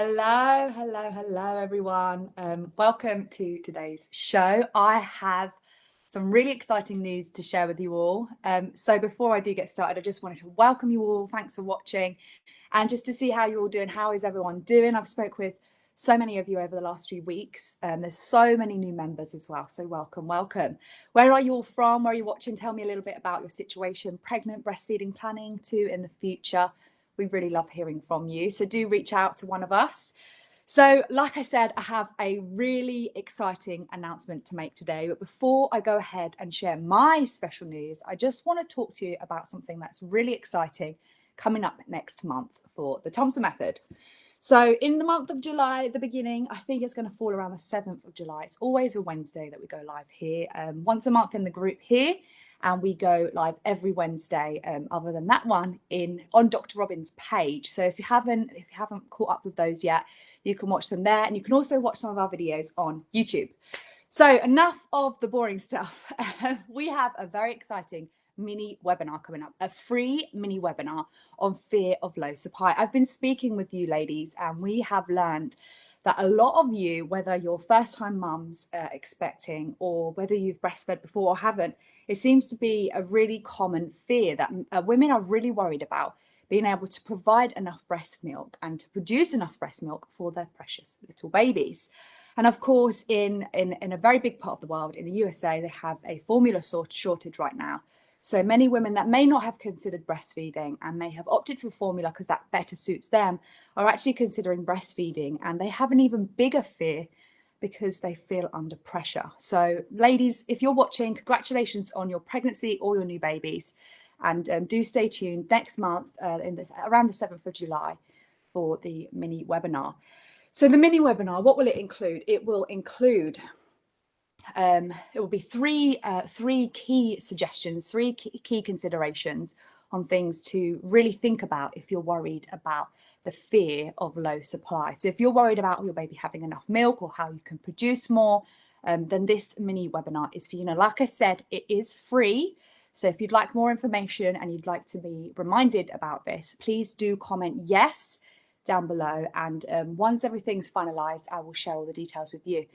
Hello, everyone. Welcome to today's show. I have some really exciting news to share with you all. So before I do get started, I just wanted to welcome you all. Thanks for watching, and just to see how you're all doing. How is everyone doing? I've spoke with so many of you over the last few weeks. There's so many new members as well. So welcome. Where are you all from? Where are you watching? Tell me a little bit about your situation, pregnant, breastfeeding, planning to in the future. We really love hearing from you. So do reach out to one of us. So, like I said, I have a really exciting announcement to make today. But before I go ahead and share my special news, I just want to talk to you about something that's really exciting coming up next month for the Thompson Method. So in the month of July, at the beginning, I think it's going to fall around the 7th of July. It's always a Wednesday that we go live here, once a month in the group here. And we go live every Wednesday, other than that one, on Dr. Robin's page. So if you haven't caught up with those yet, you can watch them there, and you can also watch some of our videos on YouTube. So enough of the boring stuff. We have a very exciting mini webinar coming up, a free mini webinar on fear of low supply. I've been speaking with you ladies, and we have learned that a lot of you, whether you're first-time mums expecting, or whether you've breastfed before or haven't, it seems to be a really common fear that women are really worried about being able to provide enough breast milk and to produce enough breast milk for their precious little babies. And of course, in a very big part of the world, in the USA, they have a formula shortage right now. So many women that may not have considered breastfeeding and may have opted for formula because that better suits them are actually considering breastfeeding, and they have an even bigger fear because they feel under pressure. So ladies, if you're watching, congratulations on your pregnancy or your new babies. And do stay tuned next month around the 7th of July for the mini webinar. So the mini webinar, what will it include? It will include, it will be three key suggestions, three key considerations on things to really think about if you're worried about the fear of low supply. So if you're worried about your baby having enough milk or how you can produce more, then this mini webinar is for you. Now, like I said, it is free. So if you'd like more information and you'd like to be reminded about this, please do comment yes down below. And once everything's finalized, I will share all the details with you.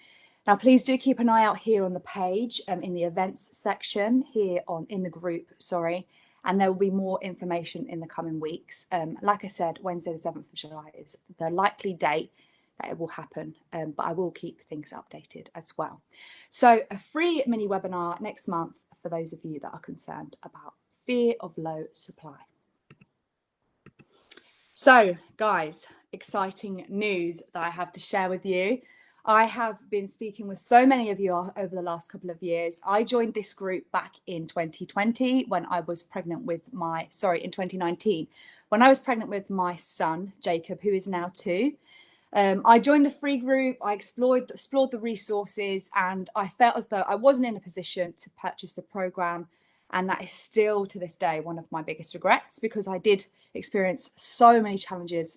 Now, please do keep an eye out here on the page, in the events section here in the group, and there will be more information in the coming weeks. Like I said, Wednesday the 7th of July is the likely date that it will happen, but I will keep things updated as well. So a free mini webinar next month for those of you that are concerned about fear of low supply. So guys, exciting news that I have to share with you. I have been speaking with so many of you over the last couple of years. I joined this group back in 2020 when I was pregnant with in 2019, when I was pregnant with my son, Jacob, who is now 2. I joined the free group, I explored the resources, and I felt as though I wasn't in a position to purchase the program. And that is still to this day one of my biggest regrets, because I did experience so many challenges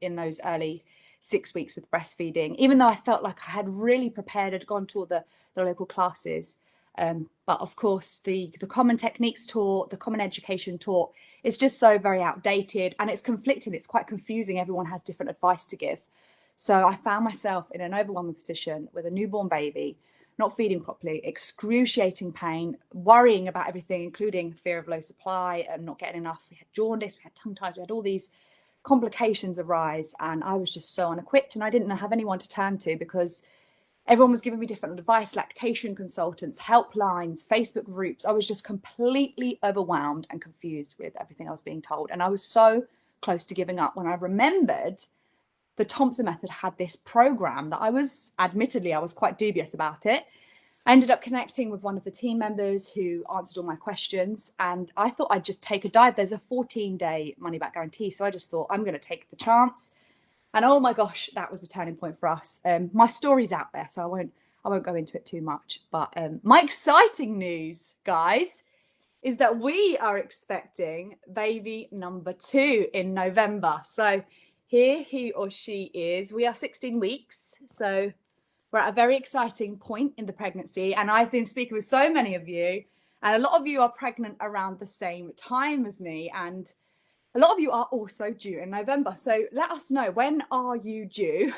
in those early 6 weeks with breastfeeding, even though I felt like I had really prepared, had gone to all the local classes. But of course, the common techniques taught, the common education taught, is just so very outdated, and it's conflicting, it's quite confusing. Everyone has different advice to give. So I found myself in an overwhelming position with a newborn baby, not feeding properly, excruciating pain, worrying about everything, including fear of low supply and not getting enough. We had jaundice, we had tongue ties, we had all these complications arise, and I was just so unequipped, and I didn't have anyone to turn to because everyone was giving me different advice, lactation consultants, helplines, Facebook groups. I was just completely overwhelmed and confused with everything I was being told, and I was so close to giving up when I remembered the Thompson Method had this program that I was quite dubious about it. I ended up connecting with one of the team members who answered all my questions, and I thought I'd just take a dive. There's a 14-day money back guarantee, so I just thought I'm going to take the chance. And oh my gosh, that was a turning point for us. My story's out there, so I won't go into it too much. But my exciting news, guys, is that we are expecting baby number 2 in November. So here he or she is. We are 16 weeks, so we're at a very exciting point in the pregnancy, and I've been speaking with so many of you, and a lot of you are pregnant around the same time as me, and a lot of you are also due in November. So let us know, when are you due?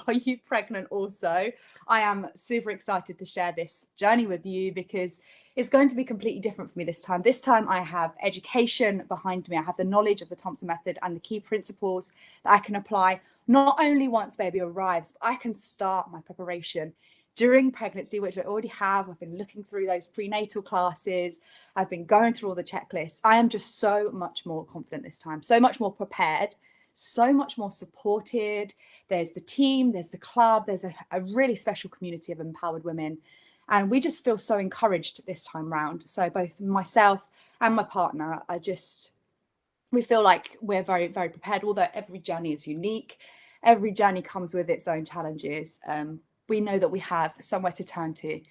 Are you pregnant also? I am super excited to share this journey with you because it's going to be completely different for me this time. This time I have education behind me. I have the knowledge of the Thompson Method and the key principles that I can apply not only once baby arrives, but I can start my preparation during pregnancy, which I already have. I've been looking through those prenatal classes. I've been going through all the checklists. I am just so much more confident this time, so much more prepared, so much more supported. There's the team, there's the club, there's a really special community of empowered women. And we just feel so encouraged this time round. So both myself and my partner we feel like we're very, very prepared, although every journey is unique. Every journey comes with its own challenges. We know that we have somewhere to turn to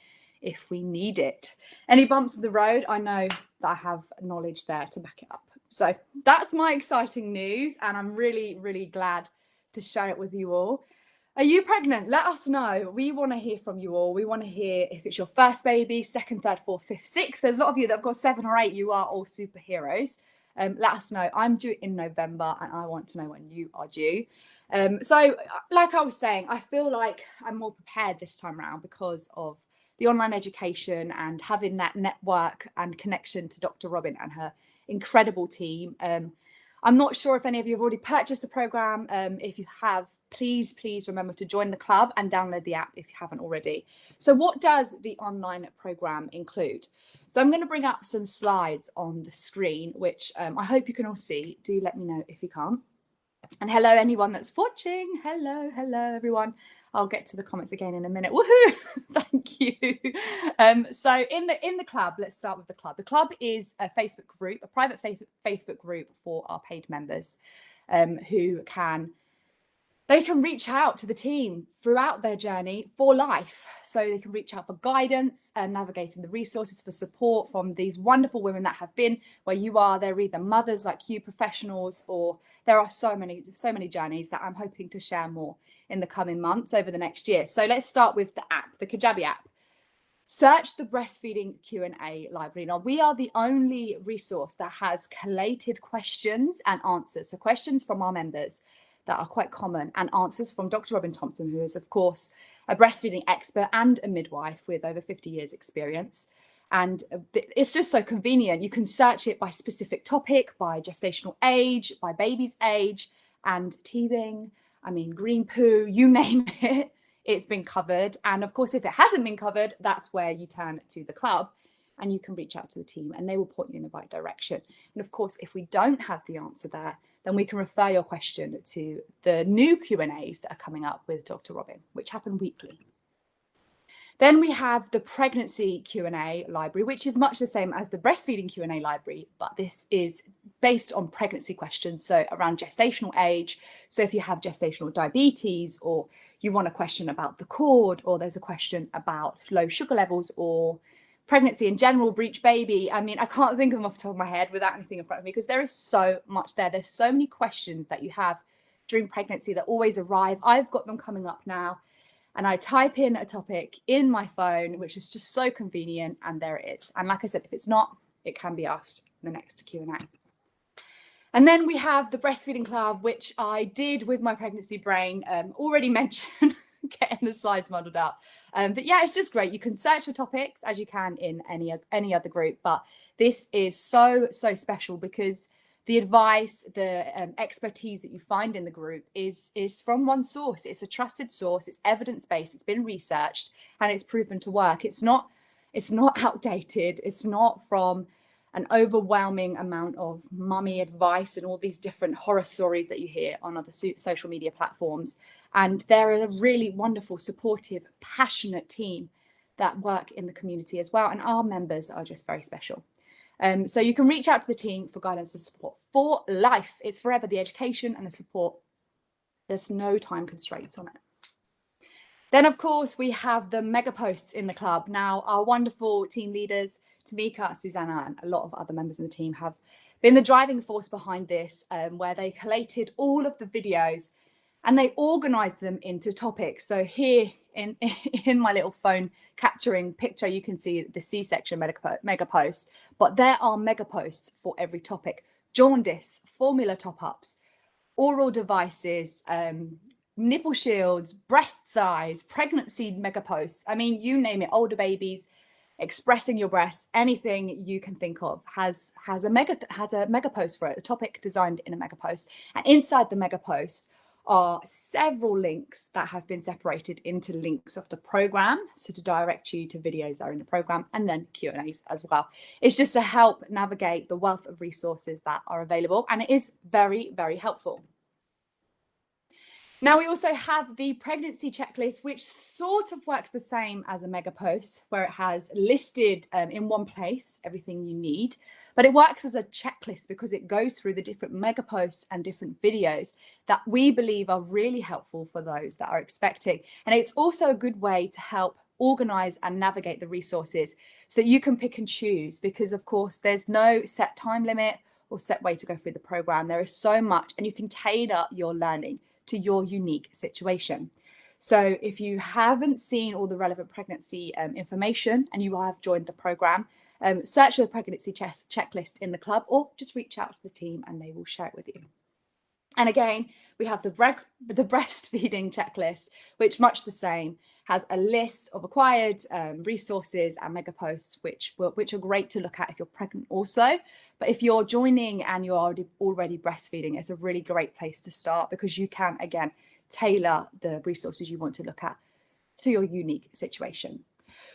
if we need it. Any bumps in the road, I know that I have knowledge there to back it up. So that's my exciting news, and I'm really, really glad to share it with you all. Are you pregnant? Let us know. We want to hear from you all. We want to hear if it's your first baby, second, third, fourth, fifth, sixth. There's a lot of you that have got 7 or 8. You are all superheroes. Let us know. I'm due in November, and I want to know when you are due. So like I was saying, I feel like I'm more prepared this time around because of the online education and having that network and connection to Dr. Robin and her incredible team. I'm not sure if any of you have already purchased the program. If you have, please remember to join the club and download the app if you haven't already. So what does the online program include? So I'm going to bring up some slides on the screen, which I hope you can all see. Do let me know if you can't. And hello, anyone that's watching. Hello, everyone. I'll get to the comments again in a minute. Woohoo! Thank you. So in the club, let's start with the club. The club is a Facebook group, a private Facebook group for our paid members who can reach out to the team throughout their journey for life. So they can reach out for guidance and navigating the resources, for support from these wonderful women that have been where you are. They're either mothers like you, professionals, or there are so many journeys that I'm hoping to share more in the coming months over the next year. So let's start with the app, the Kajabi app. Search the breastfeeding Q&A library. Now, we are the only resource that has collated questions and answers. So questions from our members that are quite common, and answers from Dr. Robin Thompson, who is, of course, a breastfeeding expert and a midwife with over 50 years experience. And it's just so convenient. You can search it by specific topic, by gestational age, by baby's age, and teething, green poo, you name it, it's been covered. And of course, if it hasn't been covered, that's where you turn to the club and you can reach out to the team and they will point you in the right direction. And of course, if we don't have the answer there, then we can refer your question to the new Q&As that are coming up with Dr. Robin, which happen weekly. Then we have the pregnancy Q&A library, which is much the same as the breastfeeding Q&A library, but this is based on pregnancy questions, so around gestational age. So if you have gestational diabetes, or you want a question about the cord, or there's a question about low sugar levels, or pregnancy in general, breech baby. I can't think of them off the top of my head without anything in front of me, because there is so much there. There's so many questions that you have during pregnancy that always arrive. I've got them coming up now. And I type in a topic in my phone, which is just so convenient, and there it is. And like I said, if it's not, it can be asked in the next Q&A. And then we have the breastfeeding club, which I did with my pregnancy brain, already mentioned, getting the slides muddled up. But yeah, it's just great. You can search for topics as you can in any other group, but this is so special because the advice, the expertise that you find in the group is from one source. It's a trusted source. It's evidence-based. It's been researched and it's proven to work. It's not outdated. It's not from an overwhelming amount of mummy advice and all these different horror stories that you hear on other social media platforms. And they're a really wonderful, supportive, passionate team that work in the community as well. And our members are just very special. So you can reach out to the team for guidance and support for life. It's forever, the education and the support. There's no time constraints on it. Then, of course, we have the mega posts in the club. Now, our wonderful team leaders, Tamika, Susanna, and a lot of other members of the team have been the driving force behind this, where they collated all of the videos and they organized them into topics. So here in my little phone capturing picture, you can see the C-section mega posts, but there are mega posts for every topic jaundice, formula top-ups, oral devices, nipple shields, breast size, pregnancy mega posts. I mean, you name it, older babies, expressing your breasts, anything you can think of has a mega post for it, a topic designed in a mega post. And inside the mega post are several links that have been separated into links of the program, so to direct you to videos that are in the program, and then Q&As as well. It's just to help navigate the wealth of resources that are available, and it is very, very helpful. Now, we also have the pregnancy checklist, which sort of works the same as a mega post, where it has listed in one place everything you need, but it works as a checklist because it goes through the different mega posts and different videos that we believe are really helpful for those that are expecting. And it's also a good way to help organize and navigate the resources so that you can pick and choose, because of course there's no set time limit or set way to go through the program. There is so much, and you can tailor your learning to your unique situation. So if you haven't seen all the relevant pregnancy information and you have joined the program, search for the pregnancy checklist in the club, or just reach out to the team and they will share it with you. And again, we have the breastfeeding checklist, which much the same, has a list of acquired resources and mega posts, which are great to look at if you're pregnant also. But if you're joining and you're already breastfeeding, it's a really great place to start, because you can, again, tailor the resources you want to look at to your unique situation.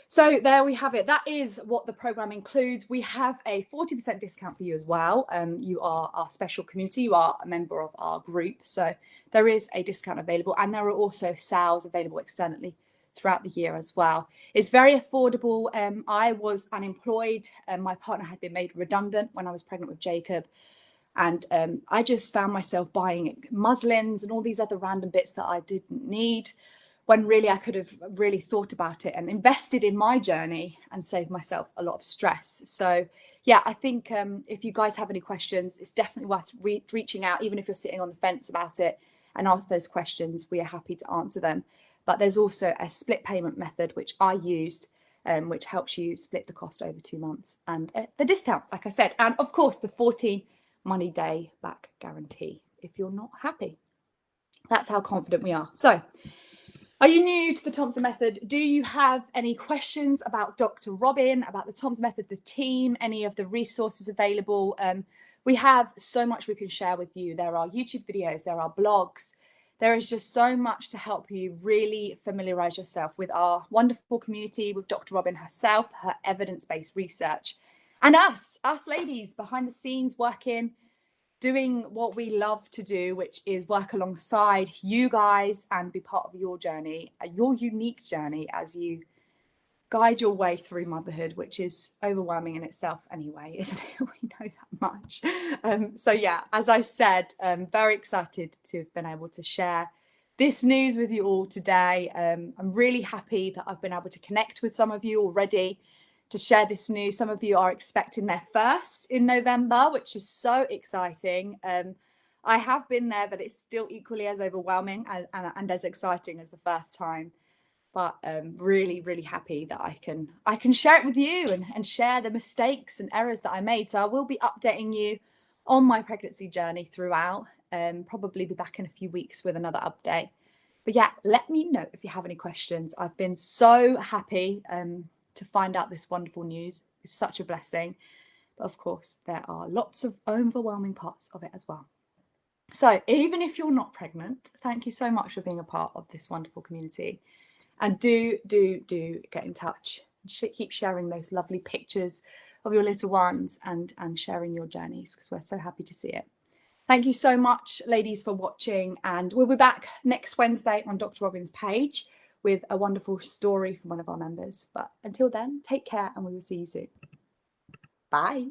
So there we have it. That is what the program includes. We have a 40% discount for you as well. You are our special community. You are a member of our group. So there is a discount available, and there are also sales available externally throughout the year as well. It's very affordable. I was unemployed. My partner had been made redundant when I was pregnant with Jacob. And I just found myself buying muslins and all these other random bits that I didn't need, when really I could have really thought about it and invested in my journey and saved myself a lot of stress. So yeah, I think if you guys have any questions, it's definitely worth reaching out, even if you're sitting on the fence about it, and ask those questions. We are happy to answer them. But there's also a split payment method, which I used, which helps you split the cost over 2 months, and the discount, like I said, and of course the 14 money day back guarantee if you're not happy. That's how confident we are. So, are you new to the Thompson Method? Do you have any questions about Dr. Robin, about the Thompson Method, the team, any of the resources available? We have so much we can share with you. There are YouTube videos, there are blogs. There is just so much to help you really familiarize yourself with our wonderful community, with Dr. Robin herself, her evidence-based research, and us ladies behind the scenes working, doing what we love to do, which is work alongside you guys and be part of your journey, your unique journey, as you guide your way through motherhood, which is overwhelming in itself anyway, isn't it? We know that much. So yeah, as I said, I'm very excited to have been able to share this news with you all today. I'm really happy that I've been able to connect with some of you already to share this news. Some of you are expecting their first in November, which is so exciting. I have been there, but it's still equally as overwhelming and as exciting as the first time. But really, really happy that I can share it with you and share the mistakes and errors that I made. So I will be updating you on my pregnancy journey throughout. Probably be back in a few weeks with another update. But yeah, let me know if you have any questions. I've been so happy to find out this wonderful news. It's such a blessing. But of course, there are lots of overwhelming parts of it as well. So even if you're not pregnant, thank you so much for being a part of this wonderful community. And do get in touch. Keep sharing those lovely pictures of your little ones and sharing your journeys, because we're so happy to see it. Thank you so much, ladies, for watching. And we'll be back next Wednesday on Dr. Robin's page with a wonderful story from one of our members. But until then, take care and we will see you soon. Bye.